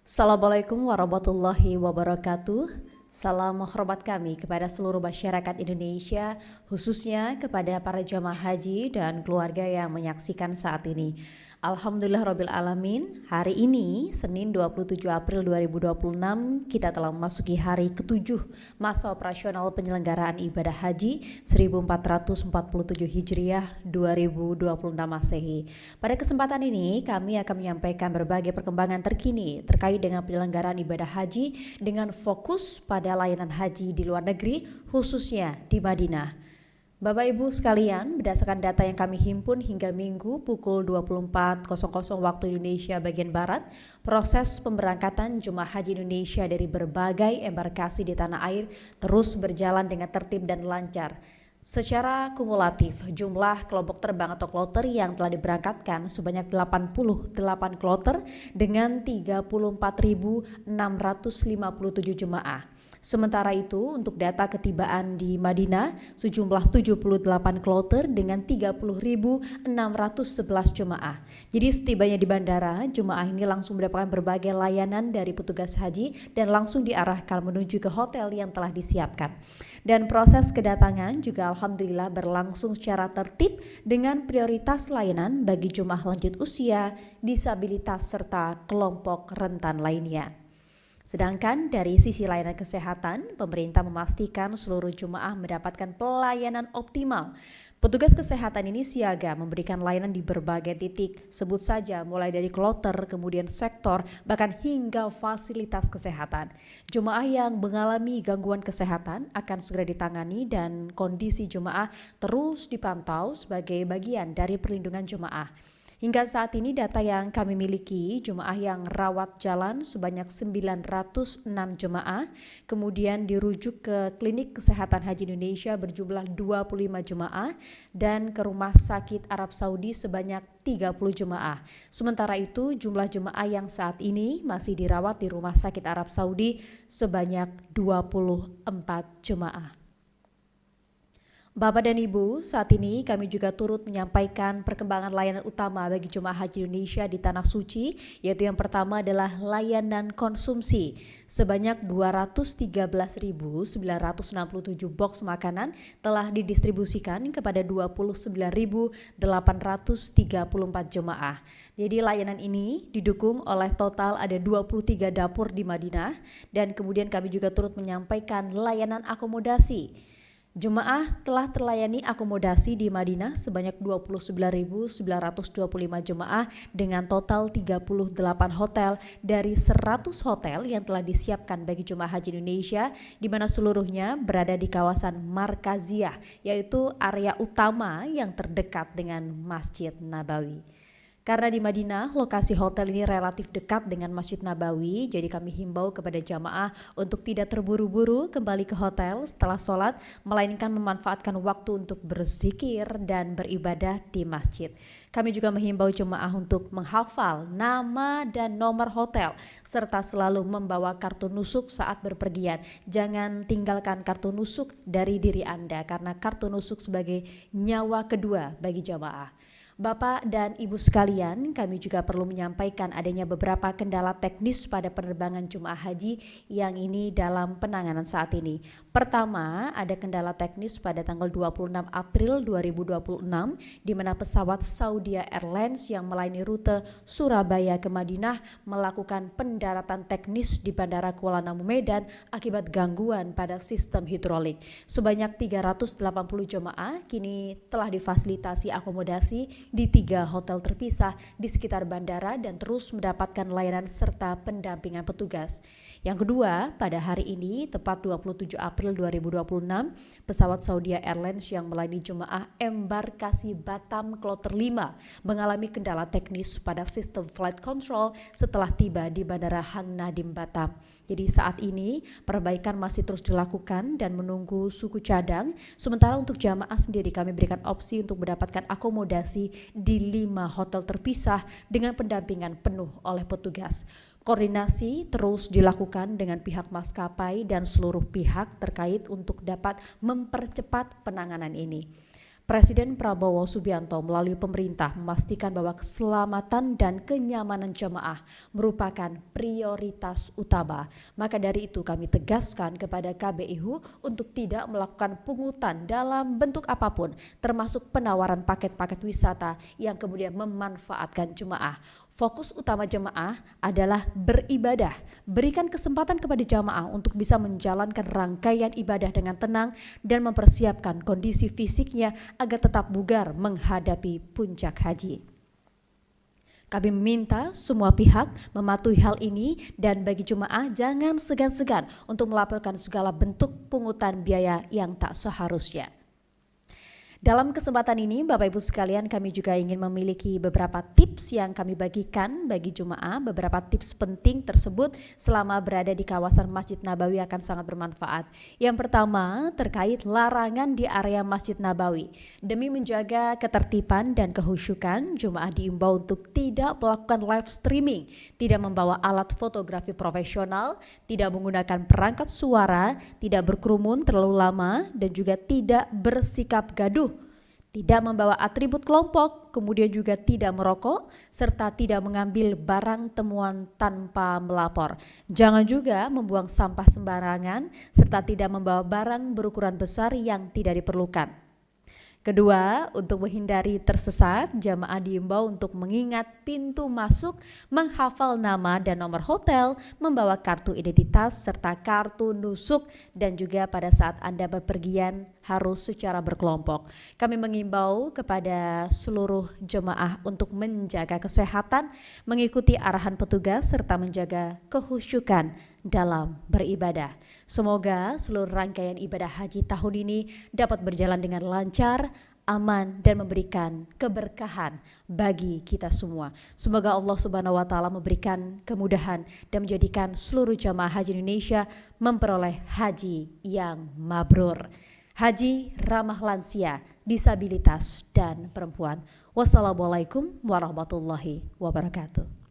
Assalamualaikum warahmatullahi wabarakatuh. Salam hormat kami kepada seluruh masyarakat Indonesia, khususnya kepada para jamaah haji dan keluarga yang menyaksikan saat ini. Alhamdulillah alamin. Hari ini Senin 27 April 2026 kita telah memasuki hari ke-7 masa operasional penyelenggaraan ibadah haji 1447 Hijriah 2026 Masehi. Pada kesempatan ini kami akan menyampaikan berbagai perkembangan terkini terkait dengan penyelenggaraan ibadah haji dengan fokus pada layanan haji di luar negeri, khususnya di Madinah. Bapak Ibu sekalian, berdasarkan data yang kami himpun hingga Minggu pukul 24.00 waktu Indonesia bagian Barat, proses pemberangkatan jemaah haji Indonesia dari berbagai embarkasi di tanah air terus berjalan dengan tertib dan lancar. Secara kumulatif, jumlah kelompok terbang atau kloter yang telah diberangkatkan sebanyak 88 kloter dengan 34.657 jemaah. Sementara itu, untuk data ketibaan di Madinah, sejumlah 78 kloter dengan 30.611 jemaah. Jadi setibanya di bandara, jemaah ini langsung mendapatkan berbagai layanan dari petugas haji dan langsung diarahkan menuju ke hotel yang telah disiapkan. Dan proses kedatangan juga alhamdulillah berlangsung secara tertib dengan prioritas layanan bagi jemaah lanjut usia, disabilitas, serta kelompok rentan lainnya. Sedangkan dari sisi layanan kesehatan, pemerintah memastikan seluruh jemaah mendapatkan pelayanan optimal. Petugas kesehatan ini siaga memberikan layanan di berbagai titik, sebut saja mulai dari kloter, kemudian sektor, bahkan hingga fasilitas kesehatan. Jemaah yang mengalami gangguan kesehatan akan segera ditangani dan kondisi jemaah terus dipantau sebagai bagian dari perlindungan jemaah. Hingga saat ini data yang kami miliki, jemaah yang rawat jalan sebanyak 906 jemaah, kemudian dirujuk ke Klinik Kesehatan Haji Indonesia berjumlah 25 jemaah dan ke Rumah Sakit Arab Saudi sebanyak 30 jemaah. Sementara itu jumlah jemaah yang saat ini masih dirawat di Rumah Sakit Arab Saudi sebanyak 24 jemaah. Bapak dan Ibu, saat ini kami juga turut menyampaikan perkembangan layanan utama bagi jemaah haji Indonesia di Tanah Suci, yaitu yang pertama adalah layanan konsumsi. Sebanyak 213.967 box makanan telah didistribusikan kepada 29.834 jemaah. Jadi layanan ini didukung oleh total ada 23 dapur di Madinah, dan kemudian kami juga turut menyampaikan layanan akomodasi. Jemaah telah terlayani akomodasi di Madinah sebanyak 29.925 jemaah dengan total 38 hotel dari 100 hotel yang telah disiapkan bagi jemaah haji Indonesia, di mana seluruhnya berada di kawasan Markaziyah, yaitu area utama yang terdekat dengan Masjid Nabawi. Karena di Madinah lokasi hotel ini relatif dekat dengan Masjid Nabawi, jadi kami himbau kepada jamaah untuk tidak terburu-buru kembali ke hotel setelah sholat, melainkan memanfaatkan waktu untuk berzikir dan beribadah di masjid. Kami juga menghimbau jemaah untuk menghafal nama dan nomor hotel, serta selalu membawa kartu nusuk saat berpergian. Jangan tinggalkan kartu nusuk dari diri Anda, karena kartu nusuk sebagai nyawa kedua bagi jamaah. Bapak dan Ibu sekalian, kami juga perlu menyampaikan adanya beberapa kendala teknis pada penerbangan jemaah haji yang ini dalam penanganan saat ini. Pertama, ada kendala teknis pada tanggal 26 April 2026 di mana pesawat Saudi Airlines yang melayani rute Surabaya ke Madinah melakukan pendaratan teknis di Bandara Kuala Namu Medan akibat gangguan pada sistem hidrolik. Sebanyak 380 jemaah kini telah difasilitasi akomodasi di 3 hotel terpisah di sekitar bandara dan terus mendapatkan layanan serta pendampingan petugas. Yang kedua, pada hari ini tepat 27 April 2026, pesawat Saudi Airlines yang melayani jemaah embarkasi Batam Kloter 5 mengalami kendala teknis pada sistem flight control setelah tiba di Bandara Hang Nadim Batam. Jadi saat ini perbaikan masih terus dilakukan dan menunggu suku cadang. Sementara untuk jamaah sendiri kami berikan opsi untuk mendapatkan akomodasi di 5 hotel terpisah dengan pendampingan penuh oleh petugas. Koordinasi terus dilakukan dengan pihak maskapai dan seluruh pihak terkait untuk dapat mempercepat penanganan ini. Presiden Prabowo Subianto melalui pemerintah memastikan bahwa keselamatan dan kenyamanan jemaah merupakan prioritas utama. Maka dari itu kami tegaskan kepada KBIHU untuk tidak melakukan pungutan dalam bentuk apapun, termasuk penawaran paket-paket wisata yang kemudian memanfaatkan jemaah. Fokus utama jemaah adalah beribadah. Berikan kesempatan kepada jemaah untuk bisa menjalankan rangkaian ibadah dengan tenang dan mempersiapkan kondisi fisiknya agar tetap bugar menghadapi puncak haji. Kami meminta semua pihak mematuhi hal ini dan bagi jemaah jangan segan-segan untuk melaporkan segala bentuk pungutan biaya yang tak seharusnya. Dalam kesempatan ini Bapak Ibu sekalian, kami juga ingin memiliki beberapa tips yang kami bagikan bagi jemaah. Beberapa tips penting tersebut selama berada di kawasan Masjid Nabawi akan sangat bermanfaat. Yang pertama terkait larangan di area Masjid Nabawi. Demi menjaga ketertiban dan kehusyukan, jemaah diimbau untuk tidak melakukan live streaming, tidak membawa alat fotografi profesional, tidak menggunakan perangkat suara, tidak berkerumun terlalu lama, dan juga tidak bersikap gaduh, tidak membawa atribut kelompok, kemudian juga tidak merokok, serta tidak mengambil barang temuan tanpa melapor. Jangan juga membuang sampah sembarangan, serta tidak membawa barang berukuran besar yang tidak diperlukan. Kedua, untuk menghindari tersesat, jamaah diimbau untuk mengingat pintu masuk, menghafal nama dan nomor hotel, membawa kartu identitas serta kartu nusuk, dan juga pada saat Anda bepergian harus secara berkelompok. Kami mengimbau kepada seluruh jemaah untuk menjaga kesehatan, mengikuti arahan petugas serta menjaga kehusyukan dalam beribadah. Semoga seluruh rangkaian ibadah haji tahun ini dapat berjalan dengan lancar, aman, dan memberikan keberkahan bagi kita semua. Semoga Allah Subhanahu wa Ta'ala memberikan kemudahan dan menjadikan seluruh jamaah haji Indonesia memperoleh haji yang mabrur. Haji ramah lansia, disabilitas, dan perempuan. Wassalamualaikum warahmatullahi wabarakatuh.